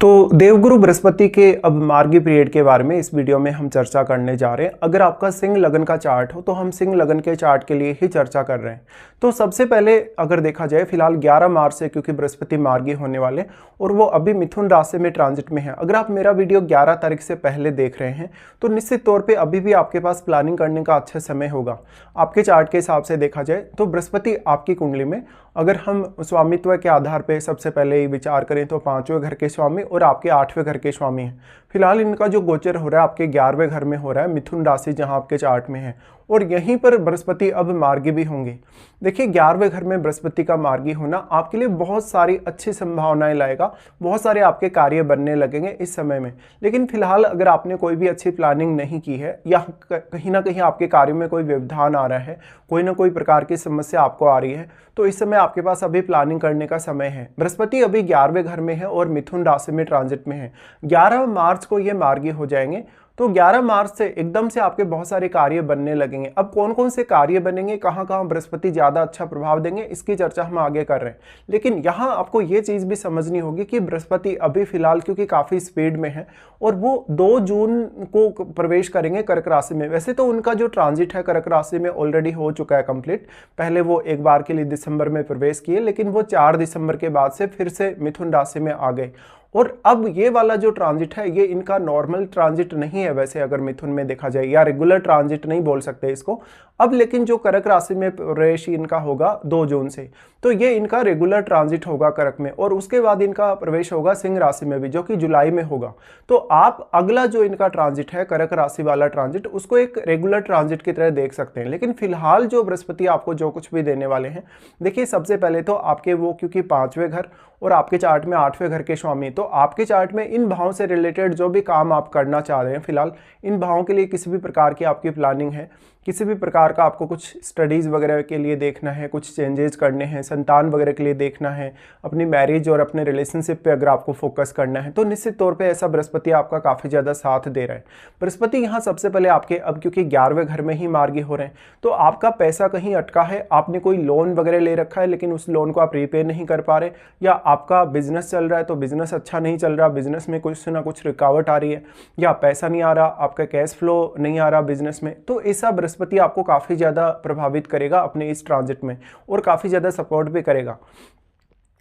तो देवगुरु बृहस्पति के अब मार्गी पीरियड के बारे में इस वीडियो में हम चर्चा करने जा रहे हैं। अगर आपका सिंह लगन का चार्ट हो तो हम सिंह लगन के चार्ट के लिए ही चर्चा कर रहे हैं। तो सबसे पहले अगर देखा जाए फिलहाल 11 मार्च से क्योंकि बृहस्पति मार्गी होने वाले और वो अभी मिथुन राशि में ट्रांजिट में है। अगर आप मेरा वीडियो 11 तारीख से पहले देख रहे हैं तो निश्चित तौर पर अभी भी आपके पास प्लानिंग करने का अच्छा समय होगा। आपके चार्ट के हिसाब से देखा जाए तो बृहस्पति आपकी कुंडली में अगर हम स्वामित्व के आधार पर सबसे पहले ही विचार करें तो 5वें घर के स्वामी और आपके 8वें घर के स्वामी हैं। फिलहाल इनका जो गोचर हो रहा है आपके 11वें घर में हो रहा है, मिथुन राशि जहां आपके चार्ट में है, और यहीं पर बृहस्पति अब मार्गी भी होंगे। देखिए 11वें घर में बृहस्पति का मार्गी होना आपके लिए बहुत सारी अच्छी संभावनाएं लाएगा, बहुत सारे आपके कार्य बनने लगेंगे इस समय में। लेकिन फिलहाल अगर आपने कोई भी अच्छी प्लानिंग नहीं की है या कहीं ना कहीं आपके कार्य में कोई व्यवधान आ रहा है, कोई ना कोई प्रकार की समस्या आपको आ रही है, तो इस समय आपके पास अभी प्लानिंग करने का समय है। बृहस्पति अभी 11वें घर में है और मिथुन राशि में ट्रांजिट में है। 11 मार्च को ये मार्गी हो जाएंगे। तो 11 मार्च से एकदम से आपके बहुत सारे कार्य बनने लगेंगे। अब कौन कौन से कार्य बनेंगे, कहाँ कहाँ बृहस्पति ज़्यादा अच्छा प्रभाव देंगे, इसकी चर्चा हम आगे कर रहे हैं। लेकिन यहाँ आपको ये चीज़ भी समझनी होगी कि बृहस्पति अभी फिलहाल क्योंकि काफ़ी स्पीड में है और वो 2 जून को प्रवेश करेंगे कर्क राशि में। वैसे तो उनका जो ट्रांजिट है कर्क राशि में ऑलरेडी हो चुका है कंप्लीट। पहले वो एक बार के लिए दिसंबर में प्रवेश किए, लेकिन वो 4 दिसंबर के बाद से फिर से मिथुन राशि में आ गए। और अब ये वाला जो ट्रांजिट है ये इनका नॉर्मल ट्रांजिट नहीं है वैसे अगर मिथुन में देखा जाए, या रेगुलर ट्रांजिट नहीं बोल सकते इसको अब। लेकिन जो कर्क राशि में प्रवेश इनका होगा 2 जून से, तो ये इनका रेगुलर ट्रांजिट होगा कर्क में, और उसके बाद इनका प्रवेश होगा सिंह राशि में भी, जो कि जुलाई में होगा। तो आप अगला जो इनका ट्रांजिट है कर्क राशि वाला ट्रांजिट, उसको एक रेगुलर ट्रांजिट की तरह देख सकते हैं। लेकिन फिलहाल जो बृहस्पति आपको जो कुछ भी देने वाले हैं, देखिए सबसे पहले तो आपके वो क्योंकि 5वें घर और आपके चार्ट में 8वें घर के स्वामी, तो आपके चार्ट में इन भावों से रिलेटेड जो भी काम आप करना चाह रहे हैं, फिलहाल इन भावों के लिए किसी भी प्रकार की आपकी प्लानिंग है, किसी भी प्रकार का आपको कुछ स्टडीज़ वगैरह के लिए देखना है, कुछ चेंजेस करने हैं, संतान वगैरह के लिए देखना है, अपनी मैरिज और अपने रिलेशनशिप पे अगर आपको फोकस करना है, तो निश्चित तौर पे ऐसा बृहस्पति आपका काफ़ी ज़्यादा साथ दे रहा है। बृहस्पति यहाँ सबसे पहले आपके अब क्योंकि 11वें घर में ही मार्गी हो रहे हैं, तो आपका पैसा कहीं अटका है, आपने कोई लोन वगैरह ले रखा है लेकिन उस लोन को आप रीपे नहीं कर पा रहे, या आपका बिजनेस चल रहा है तो बिजनेस अच्छा नहीं चल रहा, बिजनेस में कुछ ना कुछ रुकावट आ रही है, या पैसा नहीं आ रहा, आपका कैश फ्लो नहीं आ रहा बिजनेस में, तो ऐसा बृहस्पति आपको काफ़ी ज़्यादा प्रभावित करेगा अपने इस ट्रांजिट में और काफ़ी ज़्यादा सपोर्ट भी करेगा।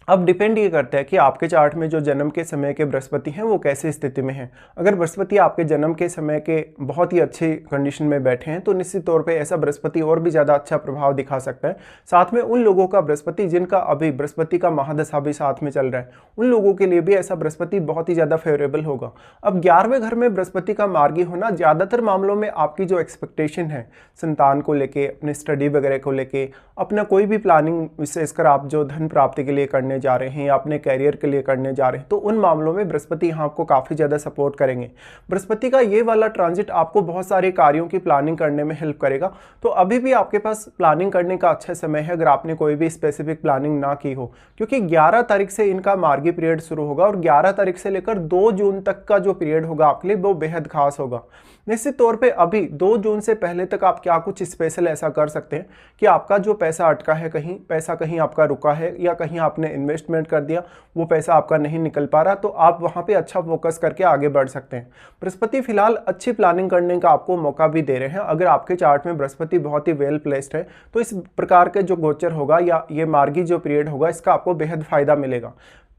अब डिपेंड ये करता है कि आपके चार्ट में जो जन्म के समय के बृहस्पति हैं वो कैसे स्थिति में हैं। अगर बृहस्पति आपके जन्म के समय के बहुत ही अच्छी कंडीशन में बैठे हैं तो निश्चित तौर पे ऐसा बृहस्पति और भी ज़्यादा अच्छा प्रभाव दिखा सकता है। साथ में उन लोगों का बृहस्पति जिनका अभी बृहस्पति का महादशा भी साथ में चल रहा है, उन लोगों के लिए भी ऐसा बृहस्पति बहुत ही ज़्यादा फेवरेबल होगा। अब 11वें घर में बृहस्पति का मार्गी होना ज़्यादातर मामलों में आपकी जो एक्सपेक्टेशन है संतान को लेके, अपने स्टडी वगैरह को लेके, अपना कोई भी प्लानिंग, विशेषकर आप जो धन प्राप्ति के लिए करने जा रहे हैं या अपने कैरियर के लिए करने जा रहे हैं, तो उन मामलों में बृहस्पति यहाँ आपको काफ़ी ज़्यादा सपोर्ट करेंगे। बृहस्पति का ये वाला ट्रांजिट आपको बहुत सारे कार्यों की प्लानिंग करने में हेल्प करेगा। तो अभी भी आपके पास प्लानिंग करने का अच्छा समय है अगर आपने कोई भी स्पेसिफिक प्लानिंग ना की हो, क्योंकि 11 तारीख से इनका मार्गी पीरियड शुरू होगा और 11 तारीख से लेकर 2 जून तक का जो पीरियड होगा आपके लिए वो बेहद खास होगा। निश्चित तौर पे अभी 2 जून से पहले तक आप क्या कुछ स्पेशल ऐसा कर सकते हैं कि आपका जो पैसा अटका है, कहीं पैसा कहीं आपका रुका है या कहीं आपने इन्वेस्टमेंट कर दिया, वो पैसा आपका नहीं निकल पा रहा, तो आप वहाँ पे अच्छा फोकस करके आगे बढ़ सकते हैं। बृहस्पति फिलहाल अच्छी प्लानिंग करने का आपको मौका भी दे रहे हैं। अगर आपके चार्ट में बृहस्पति बहुत ही वेल प्लेस्ड है तो इस प्रकार के जो गोचर होगा या ये मार्गी जो पीरियड होगा इसका आपको बेहद फायदा मिलेगा।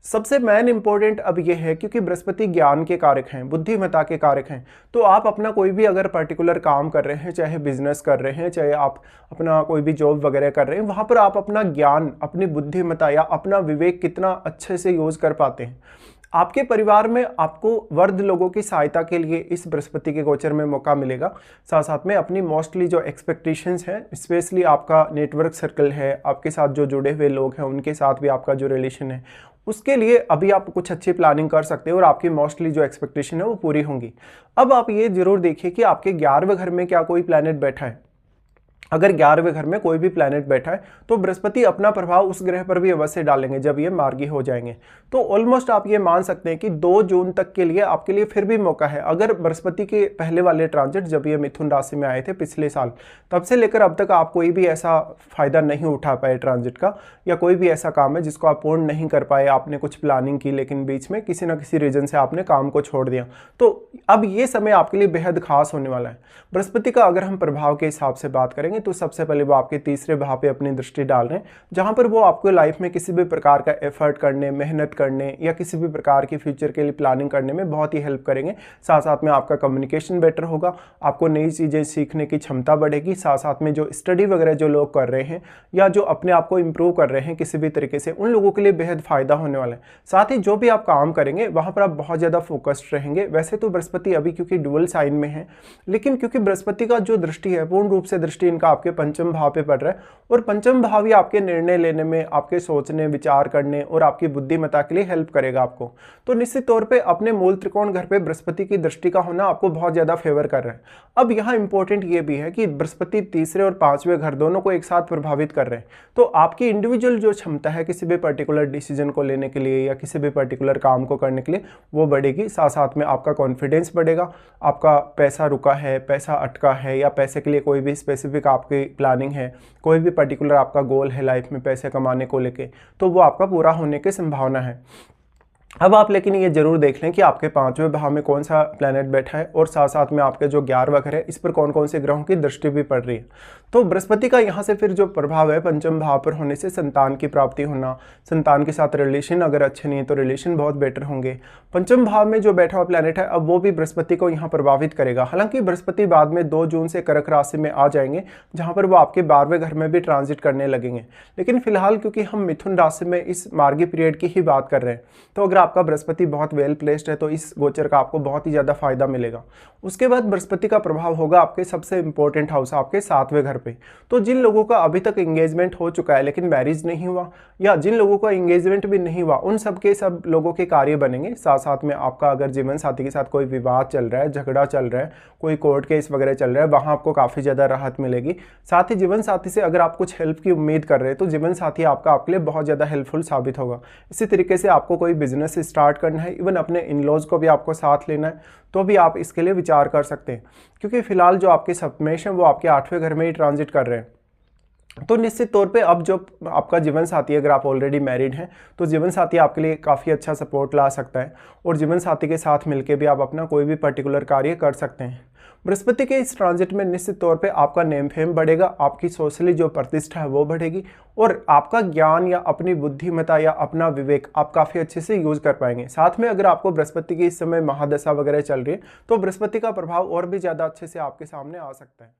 सबसे मेन इंपॉर्टेंट अब यह है क्योंकि बृहस्पति ज्ञान के कारक हैं, बुद्धिमत्ता के कारक हैं, तो आप अपना कोई भी अगर पर्टिकुलर काम कर रहे हैं, चाहे बिजनेस कर रहे हैं, चाहे आप अपना कोई भी जॉब वगैरह कर रहे हैं, वहाँ पर आप अपना ज्ञान, अपनी बुद्धिमत्ता या अपना विवेक कितना अच्छे से यूज़ कर पाते हैं। आपके परिवार में आपको वृद्ध लोगों की सहायता के लिए इस बृहस्पति के गोचर में मौका मिलेगा। साथ साथ में अपनी मोस्टली जो एक्सपेक्टेशंस हैं, स्पेशली आपका नेटवर्क सर्कल है, आपके साथ जो जुड़े हुए लोग हैं उनके साथ भी आपका जो रिलेशन है, उसके लिए अभी आप कुछ अच्छी प्लानिंग कर सकते हो और आपकी मोस्टली जो एक्सपेक्टेशन है वो पूरी होंगी। अब आप ये जरूर देखिए कि आपके 11वें घर में क्या कोई प्लैनेट बैठा है। अगर 11वें घर में कोई भी प्लैनेट बैठा है तो बृहस्पति अपना प्रभाव उस ग्रह पर भी अवश्य डालेंगे जब ये मार्गी हो जाएंगे। तो ऑलमोस्ट आप ये मान सकते हैं कि 2 जून तक के लिए आपके लिए फिर भी मौका है। अगर बृहस्पति के पहले वाले ट्रांजिट जब ये मिथुन राशि में आए थे पिछले साल, तब से लेकर अब तक आप कोई भी ऐसा फायदा नहीं उठा पाए ट्रांजिट का, या कोई भी ऐसा काम है जिसको आप पूर्ण नहीं कर पाए, आपने कुछ प्लानिंग की लेकिन बीच में किसी ना किसी रीजन से आपने काम को छोड़ दिया, तो अब ये समय आपके लिए बेहद खास होने वाला है। बृहस्पति का अगर हम प्रभाव के हिसाब से बात करेंगे तो सबसे पहले वो आपके तीसरे भाव पे अपनी दृष्टि डाल रहे हैं, जहां पर वो आपको लाइफ में किसी भी प्रकार का एफर्ट करने, मेहनत करने या किसी भी प्रकार की फ्यूचर के लिए प्लानिंग करने में बहुत ही हेल्प करेंगे। साथ साथ में आपका कम्युनिकेशन बेटर होगा, आपको नई चीज़ें सीखने की क्षमता बढ़ेगी। साथ साथ में जो स्टडी वगैरह जो लोग कर रहे हैं या जो अपने आप को इम्प्रूव कर रहे हैं किसी भी तरीके से, उन लोगों के लिए बेहद फायदा होने वाला है। साथ ही जो भी आप काम करेंगे वहां पर आप बहुत ज़्यादा फोकस्ड रहेंगे। वैसे तो बृहस्पति अभी क्योंकि डुअल साइन में है, लेकिन क्योंकि बृहस्पति का जो दृष्टि है पूर्ण रूप से दृष्टि इनका आपके पंचम भाव पे पड़ रहा है, और पंचम भाव ही आपके निर्णय लेने में, आपके सोचने, विचार करने और आपकी बुद्धिमत्ता के लिए हेल्प करेगा आपको। तो निश्चित तौर पे अपने मूल त्रिकोण घर पे बृहस्पति की दृष्टि का होना आपको बहुत ज्यादा फेवर कर रहा है। अब यहाँ इंपॉर्टेंट ये भी है कि बृहस्पति तीसरे और 5वें घर दोनों को एक साथ प्रभावित कर रहे हैं, तो आपकी इंडिविजुअल जो क्षमता है किसी भी पर्टिकुलर डिसीजन को लेने के लिए या किसी भी पर्टिकुलर काम को करने के लिए वो बढ़ेगी। साथ साथ में आपका कॉन्फिडेंस बढ़ेगा, आपका पैसा रुका है, पैसा अटका है, या पैसे के लिए कोई भी स्पेसिफिक आपकी प्लानिंग है, कोई भी पर्टिकुलर आपका गोल है लाइफ में पैसे कमाने को लेके, तो वो आपका पूरा होने की संभावना है। अब आप लेकिन ये जरूर देख लें कि आपके 5वें भाव में कौन सा प्लैनेट बैठा है, और साथ साथ में आपके जो 11वां घर है इस पर कौन कौन से ग्रहों की दृष्टि भी पड़ रही है। तो बृहस्पति का यहाँ से फिर जो प्रभाव है पंचम भाव पर होने से संतान की प्राप्ति होना, संतान के साथ रिलेशन अगर अच्छे नहीं है तो रिलेशन बहुत बेटर होंगे। पंचम भाव में जो बैठा हुआ प्लैनेट है अब वो भी बृहस्पति को यहाँ प्रभावित करेगा। हालांकि बृहस्पति बाद में 2 जून से कर्क राशि में आ जाएंगे, जहाँ पर वो आपके 12वें घर में भी ट्रांजिट करने लगेंगे। लेकिन फिलहाल क्योंकि हम मिथुन राशि में इस मार्गी पीरियड की ही बात कर रहे हैं, तो अगर आपका बृहस्पति बहुत वेल प्लेस्ड है तो इस गोचर का आपको बहुत ही ज़्यादा फायदा मिलेगा। उसके बाद बृहस्पति का प्रभाव होगा आपके सबसे इंपॉर्टेंट हाउस, आपके 7वें घर पे। तो जिन लोगों का अभी तक एंगेजमेंट हो चुका है लेकिन मैरिज नहीं हुआ, या जिन लोगों का एंगेजमेंट भी नहीं हुआ, उन सब के सब लोगों के कार्य बनेंगे। साथ साथ में आपका अगर जीवन साथी के साथ कोई विवाद चल रहा है, झगड़ा चल रहा है, कोई कोर्ट केस वगैरह चल रहा है, वहाँ आपको काफ़ी ज़्यादा राहत मिलेगी। साथ ही जीवन साथी से अगर आप कुछ हेल्प की उम्मीद कर रहे हैं तो जीवन साथी आपका आपके लिए बहुत ज़्यादा हेल्पफुल साबित होगा। इसी तरीके से आपको कोई बिजनेस स्टार्ट करना है, इवन अपने इन-लॉज को भी आपको साथ लेना है, तो भी आप इसके लिए विचार कर सकते हैं। क्योंकि फिलहाल जो आपके सप्तमेश हैं वो आपके 8वें घर में ही ट्रांजिट कर रहे हैं, तो निश्चित तौर पे अब जो आपका जीवन साथी, अगर आप ऑलरेडी मैरिड हैं तो जीवन साथी आपके लिए काफ़ी अच्छा सपोर्ट ला सकता है, और जीवन साथी के साथ मिलकर भी आप अपना कोई भी पर्टिकुलर कार्य कर सकते हैं। बृहस्पति के इस ट्रांजिट में निश्चित तौर पे आपका नेम फेम बढ़ेगा, आपकी सोशली जो प्रतिष्ठा है वो बढ़ेगी, और आपका ज्ञान या अपनी बुद्धिमत्ता या अपना विवेक आप काफ़ी अच्छे से यूज़ कर पाएंगे। साथ में अगर आपको बृहस्पति की इस समय महादशा वगैरह चल रही है तो बृहस्पति का प्रभाव और भी ज़्यादा अच्छे से आपके सामने आ सकता है।